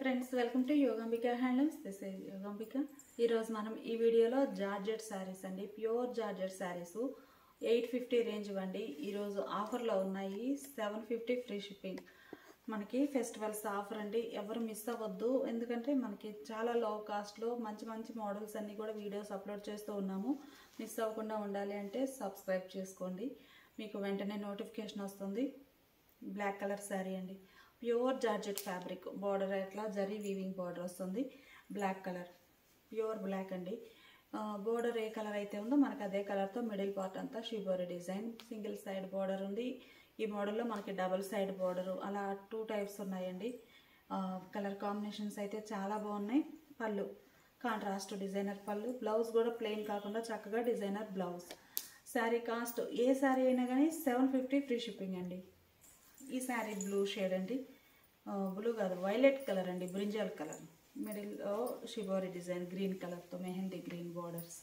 Friends welcome to Yogambika handlooms. This is Yogambika. ఈరోజు మనం ఈ వీడియోలో జార్జెట్ శారీస్ అండి, ప్యూర్ జార్జెట్ శారీస్ 850 రేంజ్ అండి. ఈరోజు ఆఫర్లో ఉన్నాయి. 750 ఫ్రీ షిప్పింగ్. మనకి ఫెస్టివల్స్ ఆఫర్ అండి, ఎవరు మిస్ అవ్వద్దు. ఎందుకంటే మనకి చాలా లో కాస్ట్లో మంచి మంచి మోడల్స్ అన్నీ కూడా వీడియోస్ అప్లోడ్ చేస్తూ ఉన్నాము. మిస్ అవ్వకుండా ఉండాలి అంటే సబ్స్క్రైబ్ చేసుకోండి, మీకు వెంటనే నోటిఫికేషన్ వస్తుంది. బ్లాక్ కలర్ శారీ అండి, ప్యూర్ జార్జెట్ ఫ్యాబ్రిక్, బార్డర్ ఎట్లా జరీ వీవింగ్ బార్డర్ వస్తుంది. బ్లాక్ కలర్, ప్యూర్ బ్లాక్ అండి. బార్డర్ ఏ కలర్ అయితే ఉందో మనకి అదే కలర్తో మిడిల్ పార్ట్ అంతా shibori design, single side border ఉంది. ఈ మోడల్లో మనకి డబుల్ సైడ్ బార్డర్ అలా 2 టైప్స్ ఉన్నాయండి. కలర్ కాంబినేషన్స్ అయితే చాలా బాగున్నాయి. పళ్ళు కాంట్రాస్ట్ డిజైనర్ పళ్ళు, బ్లౌజ్ కూడా ప్లెయిన్ కాకుండా చక్కగా డిజైనర్ బ్లౌజ్. శారీ కాస్ట్ ఏ శారీ అయినా కానీ 750 ఫ్రీ షిప్పింగ్ అండి. ఈ శారీ బ్లూ షేడ్ అండి, బ్లూ కాదు వైలెట్ కలర్ అండి, బ్రింజల్ కలర్. మిడిల్లో షిబోరి డిజైన్ గ్రీన్ కలర్తో మెహందీ గ్రీన్ బోర్డర్స్.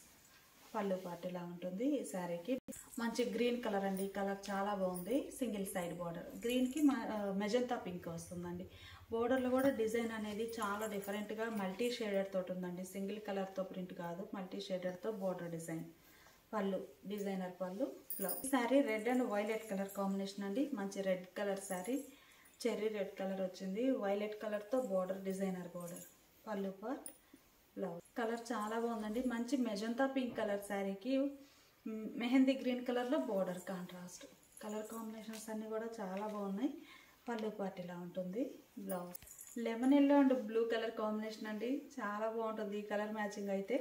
పళ్ళు పార్ట్ ఇలా ఉంటుంది. ఈ శారీకి మంచి గ్రీన్ కలర్ అండి, కలర్ చాలా బాగుంది. సింగిల్ సైడ్ బార్డర్, గ్రీన్కి మెజంతా పింక్ వస్తుందండి. బోర్డర్లో కూడా డిజైన్ అనేది చాలా డిఫరెంట్గా మల్టీ షేడెడ్ తోటి ఉందండి. సింగిల్ కలర్తో ప్రింట్ కాదు, మల్టీ షేడెడ్తో బోర్డర్ డిజైన్. పళ్ళు డిజైనర్ పళ్ళు. Blouse. Sari red and violet colour combination అండి, మంచి red colour sari, cherry red colour వచ్చింది. వైలెట్ కలర్తో బోర్డర్ డిజైనర్ బోర్డర్. పళ్ళు పార్ట్, బ్లౌజ్. కలర్ చాలా బాగుందండి, మంచి మెజంతా పింక్ కలర్ శారీకి మెహందీ గ్రీన్ కలర్లో బోర్డర్ కాంట్రాస్ట్. కలర్ కాంబినేషన్స్ అన్నీ కూడా చాలా బాగున్నాయి. పళ్ళు పార్ట్ ఇలా ఉంటుంది. Blouse lemon yellow and blue colour combination అండి, చాలా బాగుంటుంది ఈ కలర్ మ్యాచింగ్ అయితే.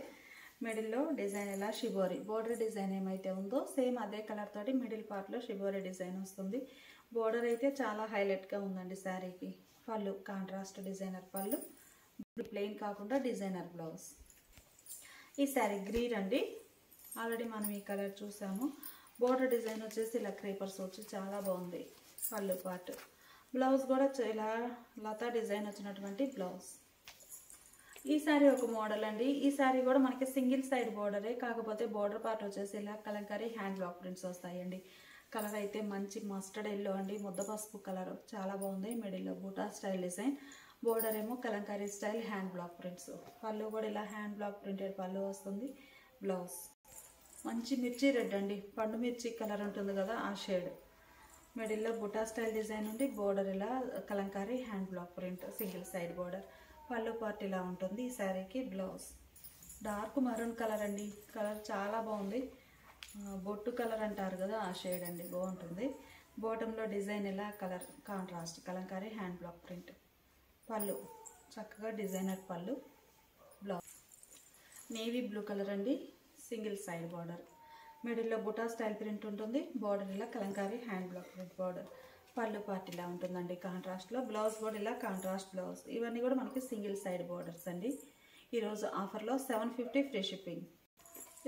మిడిల్లో డిజైన్ ఇలా షిబోరి బోర్డర్ డిజైన్ ఏమైతే ఉందో సేమ్ అదే కలర్ తోటి మిడిల్ పార్ట్లో షిబోరి డిజైన్ వస్తుంది. బోర్డర్ అయితే చాలా హైలైట్గా ఉందండి శారీకి. పళ్ళు కాంట్రాస్ట్ డిజైనర్ పళ్ళు, ప్లెయిన్ కాకుండా డిజైనర్ బ్లౌజ్. ఈ శారీ గ్రీన్ అండి, ఆల్రెడీ మనం ఈ కలర్ చూసాము. బోర్డర్ డిజైన్ వచ్చేసి ఇలా క్రీపర్స్ వచ్చి చాలా బాగుంది. పళ్ళు పార్ట్, బ్లౌజ్ కూడా ఇలా లతా డిజైన్ వచ్చినటువంటి బ్లౌజ్. ఈ శారీ ఒక మోడల్ అండి. ఈ శారీ కూడా మనకి సింగిల్ సైడ్ బోర్డరే, కాకపోతే బోర్డర్ పార్ట్ వచ్చేసి ఇలా కలంకారీ హ్యాండ్ బ్లాక్ ప్రింట్స్ వస్తాయండి. కలర్ అయితే మంచి మస్టర్డ్ ఎల్లో అండి, ముద్ద పసుపు కలర్ చాలా బాగుంది. మిడిల్లో బూటా స్టైల్ డిజైన్, బోర్డర్ ఏమో Kalamkari style hand block prints. పళ్ళు కూడా ఇలా హ్యాండ్ బ్లాక్ ప్రింటెడ్ పళ్ళు వస్తుంది. బ్లౌజ్ మంచి మిర్చి రెడ్ అండి, పండు మిర్చి కలర్ ఉంటుంది కదా ఆ షేడ్. మిడిల్లో బూటా స్టైల్ డిజైన్ ఉంది. బోర్డర్ ఇలా Kalamkari hand black print, single side border. పళ్ళు పార్ట్ ఇలా ఉంటుంది. ఈ శారీకి బ్లౌజ్ డార్క్ మరూన్ కలర్ అండి, కలర్ చాలా బాగుంది. బొట్టు కలర్ అంటారు కదా ఆ షేడ్ అండి, బాగుంటుంది. బాటంలో డిజైన్ ఇలా colour contrast Kalamkari hand black print. పళ్ళు చక్కగా డిజైనర్ పళ్ళు. బ్లౌజ్ నేవీ బ్లూ కలర్ అండి, సింగిల్ సైడ్ బార్డర్. మిడిల్లో బుటా స్టైల్ ప్రింట్ ఉంటుంది. బార్డర్ ఇలా Kalamkari hand black print border. పళ్ళు పార్ట్ ఇలా ఉంటుందండి కాంట్రాస్ట్లో. బ్లౌజ్ కూడా ఇలా కాంట్రాస్ట్ బ్లౌజ్. ఇవన్నీ కూడా మనకి సింగిల్ సైడ్ బార్డర్స్ అండి. ఈరోజు ఆఫర్లో 750 ఫ్రీ షిప్పింగ్.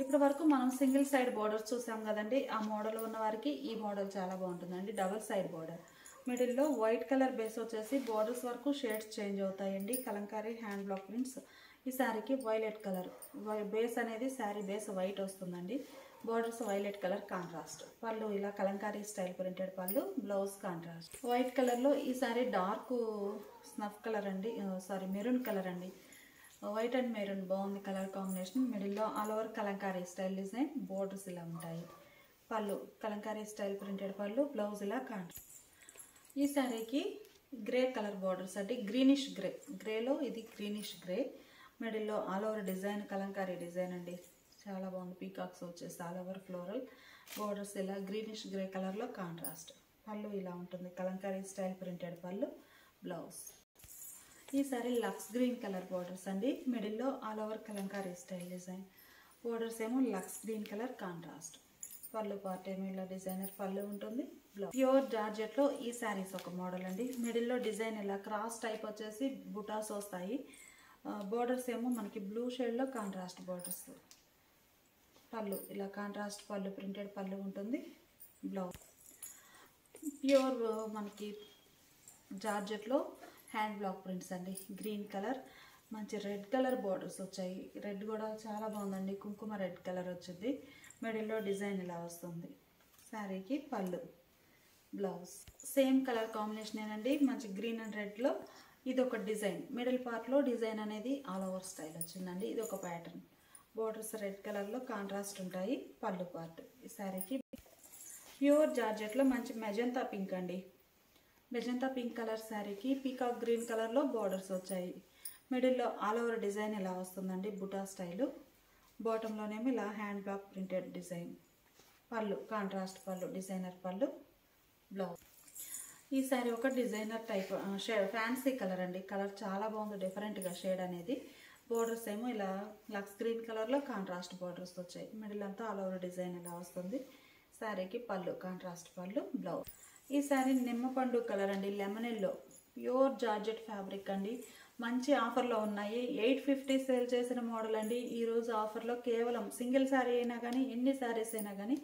ఇప్పటి వరకు మనం సింగిల్ సైడ్ బార్డర్స్ చూసాం కదండి, ఆ మోడల్ ఉన్న వారికి ఈ మోడల్ చాలా బాగుంటుందండి. డబల్ సైడ్ బార్డర్, మిడిల్లో వైట్ కలర్ బేస్ వచ్చేసి బార్డర్స్ వరకు షేడ్స్ చేంజ్ అవుతాయండి. Kalamkari hand block prints. ఈ శారీకి వైలెట్ కలర్ బేస్ అనేది శారీ బేస్ వైట్ వస్తుందండి. Borders violet colour contrast. Pallu ఇలా Kalamkari style printed pallu. Blouse contrast. White కలర్లో ఈ శారీ డార్క్ స్నఫ్ కలర్ అండి, సారీ మెరూన్ కలర్ అండి. వైట్ అండ్ మెరూన్ బాగుంది కలర్ కాంబినేషన్. మిడిల్లో all over Kalamkari style design, borders ఇలా ఉంటాయి. పళ్ళు Kalamkari style printed pallu. Blouse ఇలా కాంట్రాస్ట్. ఈ శారీకి గ్రే కలర్ బార్డర్స్ అండి, గ్రీనిష్ గ్రే. గ్రేలో ఇది గ్రీనిష్ గ్రే. మిడిల్లో all over design Kalamkari design అండి, చాలా బాగుంది. పీకాక్స్ వచ్చేసి ఆల్ ఓవర్ ఫ్లోరల్. బోర్డర్స్ ఇలా గ్రీనిష్ గ్రే కలర్లో కాంట్రాస్ట్. పళ్ళు ఇలా ఉంటుంది Kalamkari style printed pallu. Blouse. ఈ sari lux green colour borders అండి, మిడిల్లో all over Kalamkari style design. Borders ఏమో lux green colour contrast. Pallu part ఏమో ఇలా డిజైనర్ పళ్ళు ఉంటుంది. బ్లౌజ్. ప్యూర్ జార్జెట్లో ఈ శారీస్ ఒక మోడల్ అండి. మిడిల్లో డిజైన్ ఇలా క్రాస్ టైప్ వచ్చేసి బుటాస్ వస్తాయి. బోర్డర్స్ ఏమో మనకి బ్లూ షేడ్లో కాంట్రాస్ట్ బోర్డర్స్. పళ్ళు ఇలా కాంట్రాస్ట్ పళ్ళు ప్రింటెడ్ పళ్ళు ఉంటుంది. బ్లౌజ్. ప్యూర్ మనకి జార్జెట్లో హ్యాండ్ బ్లాక్ ప్రింట్స్ అండి, గ్రీన్ కలర్, మంచి రెడ్ కలర్ బోర్డర్స్ వచ్చాయి. రెడ్ కూడా చాలా బాగుందండి, కుంకుమ రెడ్ కలర్ వచ్చింది. మిడిల్లో డిజైన్ ఇలా వస్తుంది. శారీకి పళ్ళు. బ్లౌజ్ సేమ్ కలర్ కాంబినేషన్ ఏనండి, మంచి గ్రీన్ అండ్ రెడ్లో ఇది ఒక డిజైన్, మిడిల్ పార్ట్లో డిజైన్ అనేది ఆల్ ఓవర్ స్టైల్ వచ్చిందండి. ఇది ఒక ప్యాటర్న్, బోర్డర్స్ రెడ్ కలర్లో కాంట్రాస్ట్ ఉంటాయి. పళ్ళు పార్ట్ ఈ శారీకి ప్యూర్ జార్జెట్లో మంచి మెజంతా పింక్ అండి. మెజంతా పింక్ కలర్ శారీకి పీకాక్ గ్రీన్ కలర్లో బోర్డర్స్ వచ్చాయి. మిడిల్లో ఆల్ ఓవర్ డిజైన్ ఇలా వస్తుందండి, బుటా స్టైలు. బాటంలోనేమో ఇలా హ్యాండ్ బ్లాక్ ప్రింటెడ్ డిజైన్. పళ్ళు కాంట్రాస్ట్ పళ్ళు, డిజైనర్ పళ్ళు. బ్లౌజ్ ఈ శారీ ఒక designer type shade, fancy colour అండి. కలర్ చాలా బాగుంది, డిఫరెంట్గా షేడ్ అనేది. బోర్డర్స్ ఏమో ఇలా లక్స్ గ్రీన్ కలర్లో కాంట్రాస్ట్ బోర్డర్స్ వచ్చాయి. మిడిల్ అంతా ఆల్ ఓవర్ డిజైన్ ఇలా వస్తుంది. శారీకి పళ్ళు కాంట్రాస్ట్ పళ్ళు. బ్లౌజ్ ఈ శారీ నిమ్మపండు కలర్ అండి, lemon yellow, pure georgette fabric అండి. మంచి ఆఫర్లో ఉన్నాయి. 850 సేల్ చేసిన మోడల్ అండి. ఈరోజు ఆఫర్లో కేవలం సింగిల్ శారీ అయినా కానీ, ఎన్ని శారీస్ అయినా కానీ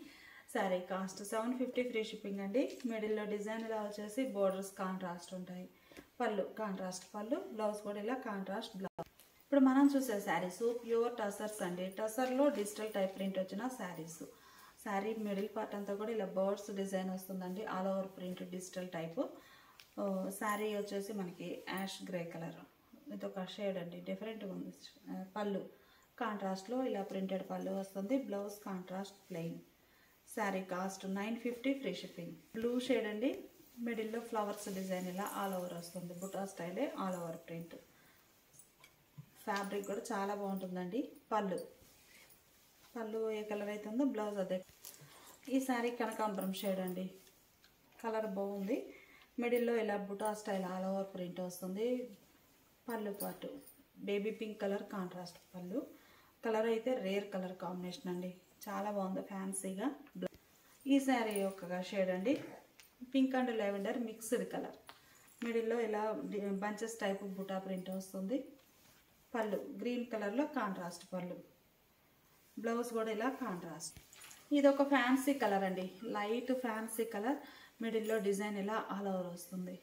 శారీ కాస్ట్ 750 ఫ్రీ షిప్పింగ్ అండి. మిడిల్లో డిజైన్ ఇలా వచ్చేసి బోర్డర్స్ కాంట్రాస్ట్ ఉంటాయి. పళ్ళు కాంట్రాస్ట్ పళ్ళు. బ్లౌజ్ కూడా ఇలా కాంట్రాస్ట్ బ్లౌజ్. ఇప్పుడు మనం చూసే శారీస్ ప్యూర్ టసర్స్ అండి. టసర్లో డిజిటల్ టైప్ ప్రింట్ వచ్చిన శారీస్. శారీ మిడిల్ పార్ట్ అంతా కూడా ఇలా బర్డ్స్ డిజైన్ వస్తుందండి, all over print digital type. Sari వచ్చేసి మనకి యాష్ గ్రే కలర్, ఇది ఒక షేడ్ అండి, డిఫరెంట్గా ఉంది. పళ్ళు కాంట్రాస్ట్లో ఇలా ప్రింటెడ్ పళ్ళు వస్తుంది. Blouse contrast plain. Sari cost 950 free shipping. Blue shade అండి, మిడిల్లో ఫ్లవర్స్ డిజైన్ ఇలా ఆల్ ఓవర్ వస్తుంది. బుటా స్టైలే ఆల్ ఓవర్ ప్రింట్. ఫ్యాబ్రిక్ కూడా చాలా బాగుంటుందండి. పళ్ళు ఏ కలర్ అయితే ఉందో బ్లౌజ్ అదే. ఈ శారీ కనకాంబరం షేడ్ అండి, కలర్ బాగుంది. మిడిల్లో ఇలా buta style all over print వస్తుంది. పళ్ళు పాటు baby pink colour contrast pallu. Colour అయితే రేర్ కలర్ కాంబినేషన్ అండి, చాలా బాగుంది ఫ్యాన్సీగా. ఈ శారీ యొక్క షేడ్ అండి, pink and lavender mixed colour. మిడిల్లో ఇలా బంచెస్ టైప్ బుటా ప్రింట్ వస్తుంది. పళ్ళు గ్రీన్ కలర్లో కాంట్రాస్ట్ పళ్ళు. బ్లౌజ్ కూడా ఇలా కాంట్రాస్ట్. ఇది ఒక ఫ్యాన్సీ కలర్ అండి, లైట్ ఫ్యాన్సీ కలర్. మిడిల్లో డిజైన్ ఇలా ఆల్ ఓవర్ వస్తుంది.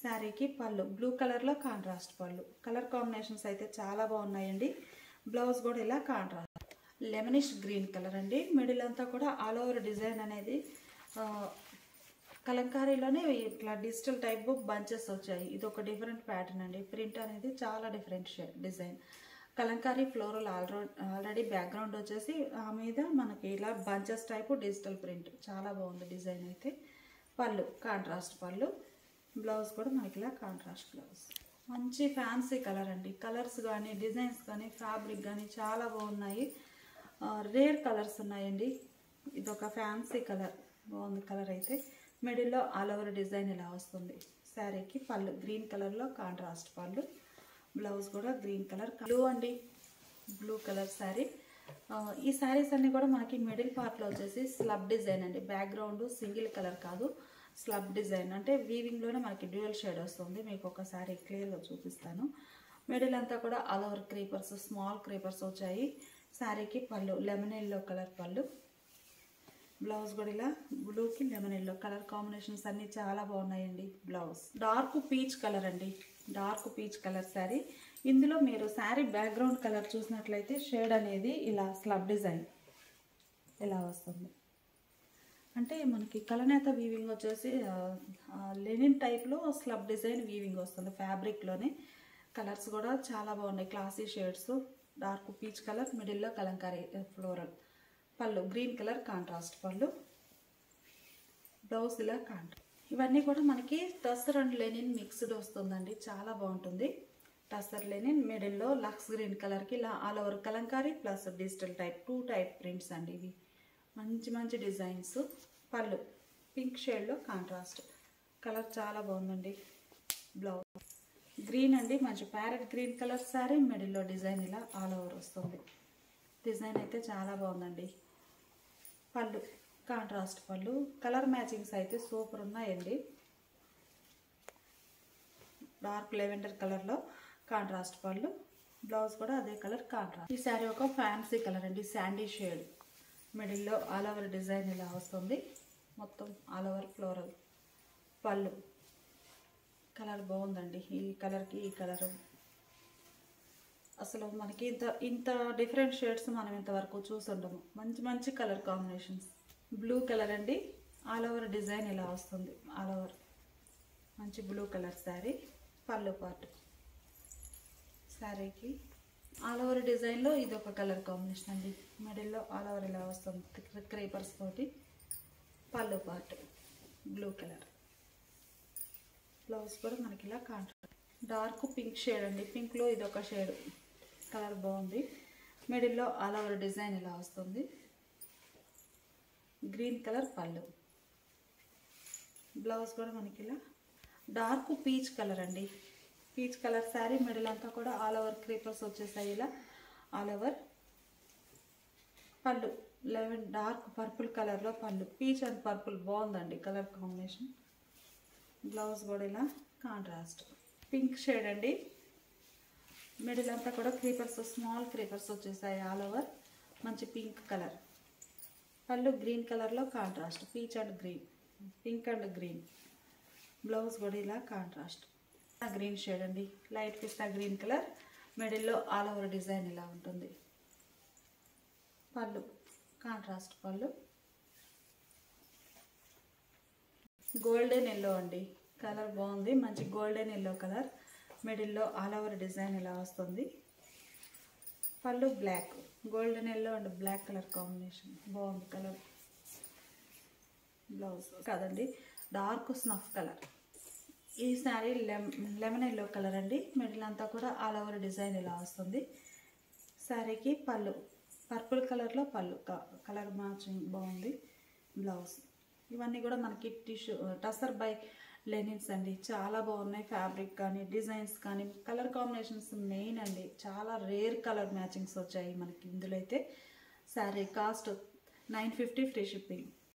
శారీకి పళ్ళు బ్లూ కలర్లో కాంట్రాస్ట్ పళ్ళు. కలర్ కాంబినేషన్స్ అయితే చాలా బాగున్నాయండి. బ్లౌజ్ కూడా ఇలా కాంట్రాస్ట్ లెమనిష్ గ్రీన్ కలర్ అండి. మిడిల్ అంతా కూడా ఆల్ ఓవర్ డిజైన్ అనేది కలంకారీలోనే ఇట్లా డిజిటల్ టైప్ బంచెస్ వచ్చాయి. ఇది ఒక డిఫరెంట్ ప్యాటర్న్ అండి. ప్రింట్ అనేది చాలా different design. Kalamkari floral already background వచ్చేసి ఆ మీద మనకి ఇలా బంచెస్ టైపు డిజిటల్ ప్రింట్, చాలా బాగుంది డిజైన్ అయితే. పళ్ళు కాంట్రాస్ట్ పళ్ళు. బ్లౌజ్ కూడా మనకి ఇలా కాంట్రాస్ట్ బ్లౌజ్. మంచి ఫ్యాన్సీ కలర్ అండి. కలర్స్ కానీ డిజైన్స్ కానీ ఫ్యాబ్రిక్ కానీ చాలా బాగున్నాయి. రేర్ కలర్స్ ఉన్నాయండి. ఇది ఒక ఫ్యాన్సీ కలర్, బాగుంది కలర్ అయితే. మిడిల్లో ఆల్ ఓవర్ డిజైన్ ఇలా వస్తుంది. శారీకి పళ్ళు గ్రీన్ కలర్లో కాంట్రాస్ట్ పళ్ళు. బ్లౌజ్ కూడా గ్రీన్ కలర్. బ్లూ అండి, బ్లూ కలర్ శారీ. ఈ శారీస్ అన్నీ కూడా మనకి మిడిల్ పార్ట్లో వచ్చేసి స్లబ్ డిజైన్ అండి. బ్యాక్గ్రౌండ్ సింగిల్ కలర్ కాదు, స్లబ్ డిజైన్ అంటే వీవింగ్లోనే మనకి డ్యూయల్ షేడ్ వస్తుంది. మీకు ఒకసారి క్లియర్గా చూపిస్తాను. మిడిల్ అంతా కూడా all over creepers, small creepers వచ్చాయి. శారీకి పళ్ళు లెమన్ ఎల్లో కలర్ పళ్ళు. బ్లౌజ్ కూడా ఇలా బ్లూకి లెమన్ ఎల్లో కలర్ కాంబినేషన్స్ అన్నీ చాలా బాగున్నాయండి. బ్లౌజ్ డార్క్ పీచ్ కలర్ అండి, డార్క్ పీచ్ కలర్ శారీ. ఇందులో మీరు శారీ బ్యాక్గ్రౌండ్ కలర్ చూసినట్లయితే షేడ్ అనేది ఇలా స్లబ్ డిజైన్ ఇలా వస్తుంది. అంటే మనకి కలనేత వీవింగ్ వచ్చేసి లెనిన్ టైప్లో స్లబ్ డిజైన్ వీవింగ్ వస్తుంది ఫ్యాబ్రిక్లోనే. కలర్స్ కూడా చాలా బాగున్నాయి, classy shades. Dark peach colour, మిడిల్లో కలంకారీ ఫ్లోరల్. పళ్ళు గ్రీన్ కలర్ కాంట్రాస్ట్ పళ్ళు. బ్లౌజ్ ఇలా కాంట్రాస్ట్. ఇవన్నీ కూడా మనకి టస్సర్ అండ్ లెనిన్ మిక్స్డ్ వస్తుందండి, చాలా బాగుంటుంది. టస్సర్ లెనిన్, మిడిల్లో లక్స్ గ్రీన్ కలర్కి ఇలా all over Kalamkari plus digital type 2 type prints అండి ఇవి. మంచి మంచి డిజైన్స్. పళ్ళు పింక్ షేడ్లో కాంట్రాస్ట్ కలర్, చాలా బాగుందండి. బ్లౌజ్ గ్రీన్ అండి, మంచి ప్యారెట్ గ్రీన్ కలర్ శారీ. మిడిల్లో డిజైన్ ఇలా ఆల్ ఓవర్ వస్తుంది. డిజైన్ అయితే చాలా బాగుందండి. పళ్ళు కాంట్రాస్ట్ పళ్ళు. కలర్ మ్యాచింగ్స్ అయితే సూపర్ ఉన్నాయండి. డార్క్ లెవెండర్ కలర్లో కాంట్రాస్ట్ పళ్ళు. బ్లౌజ్ కూడా అదే కలర్ కాంట్రాస్ట్. ఈ శారీ ఒక ఫ్యాన్సీ కలర్ అండి, శాండీ షేడ్. మిడిల్లో ఆల్ ఓవర్ డిజైన్ ఇలా వస్తుంది, మొత్తం ఆల్ ఓవర్ ఫ్లోరల్. పళ్ళు కలర్ బాగుందండి. ఈ కలర్కి ఈ కలరు అసలు మనకి ఇంత డిఫరెంట్ షేడ్స్ మనం ఇంతవరకు చూసుండము. మంచి మంచి కలర్ కాంబినేషన్స్. బ్లూ కలర్ అండి, ఆల్ ఓవర్ డిజైన్ ఇలా వస్తుంది. ఆల్ ఓవర్ మంచి బ్లూ కలర్ శారీ. పళ్ళు పార్ట్. శారీకి ఆల్ ఓవర్ డిజైన్లో ఇది ఒక కలర్ కాంబినేషన్ అండి. మిడిల్లో ఆల్ ఓవర్ ఇలా వస్తుంది క్రేపర్స్ తోటి. పళ్ళు పార్ట్ బ్లూ కలర్. బ్లౌజ్ కూడా మనకి ఇలా కాంట్రాస్ట్ డార్క్ పింక్ షేడ్ అండి. పింక్లో ఇది ఒక షేడ్ కలర్ బాగుంది. మిడిల్లో ఆల్ ఓవర్ డిజైన్ ఇలా వస్తుంది. గ్రీన్ కలర్ పళ్ళు. బ్లౌజ్ కూడా మనకి ఇలా డార్క్ పీచ్ కలర్ అండి. పీచ్ కలర్ శారీ మిడిల్ అంతా కూడా ఆల్ ఓవర్ క్రీపర్స్ వచ్చేసాయి ఇలా ఆల్ ఓవర్. పళ్ళు డార్క్ పర్పుల్ కలర్లో పళ్ళు. పీచ్ అండ్ పర్పుల్ బాగుందండి కలర్ కాంబినేషన్. బ్లౌజ్ కూడా ఇలా కాంట్రాస్ట్ పింక్ షేడ్ అండి. మిడిల్ అంతా కూడా క్రీపర్స్ స్మాల్ క్రీపర్స్ వచ్చేసాయి ఆల్ ఓవర్. మంచి పింక్ కలర్. పళ్ళు గ్రీన్ కలర్లో contrast peach and green, pink and green. Blouse కూడా ఇలా కాంట్రాస్ట్ గ్రీన్ షేడ్ అండి. లైట్ పిస్తా గ్రీన్ కలర్. మిడిల్లో ఆల్ ఓవర్ డిజైన్ ఇలా ఉంటుంది. పళ్ళు కాంట్రాస్ట్ పళ్ళు. గోల్డెన్ ఎల్లో అండి. కలర్ బాగుంది. మంచి గోల్డెన్ ఎల్లో కలర్. మిడిల్లో ఆల్ ఓవర్ డిజైన్ ఇలా వస్తుంది. Pallu black. Golden yellow and black colour combination బాగుంది కలర్. బ్లౌజ్ కాదండి డార్క్ స్నఫ్ కలర్. ఈ శారీ లెమన్ ఎల్లో కలర్ అండి. మిడిల్ అంతా కూడా ఆల్ ఓవర్ డిజైన్ ఇలా వస్తుంది. శారీకి పళ్ళు పర్పుల్ కలర్లో పళ్ళు కలర్ మ్యాచింగ్ బాగుంది. బ్లౌజ్ ఇవన్నీ కూడా మనకి టిష్యూ టసర్ బై లెనిన్స్ అండి. చాలా బాగున్నాయి. ఫ్యాబ్రిక్ కానీ డిజైన్స్ కానీ కలర్ కాంబినేషన్స్ మెయిన్ అండి. చాలా రేర్ కలర్ మ్యాచింగ్స్ వచ్చాయి మనకి ఇందులో అయితే. Sari cost 950 free shipping.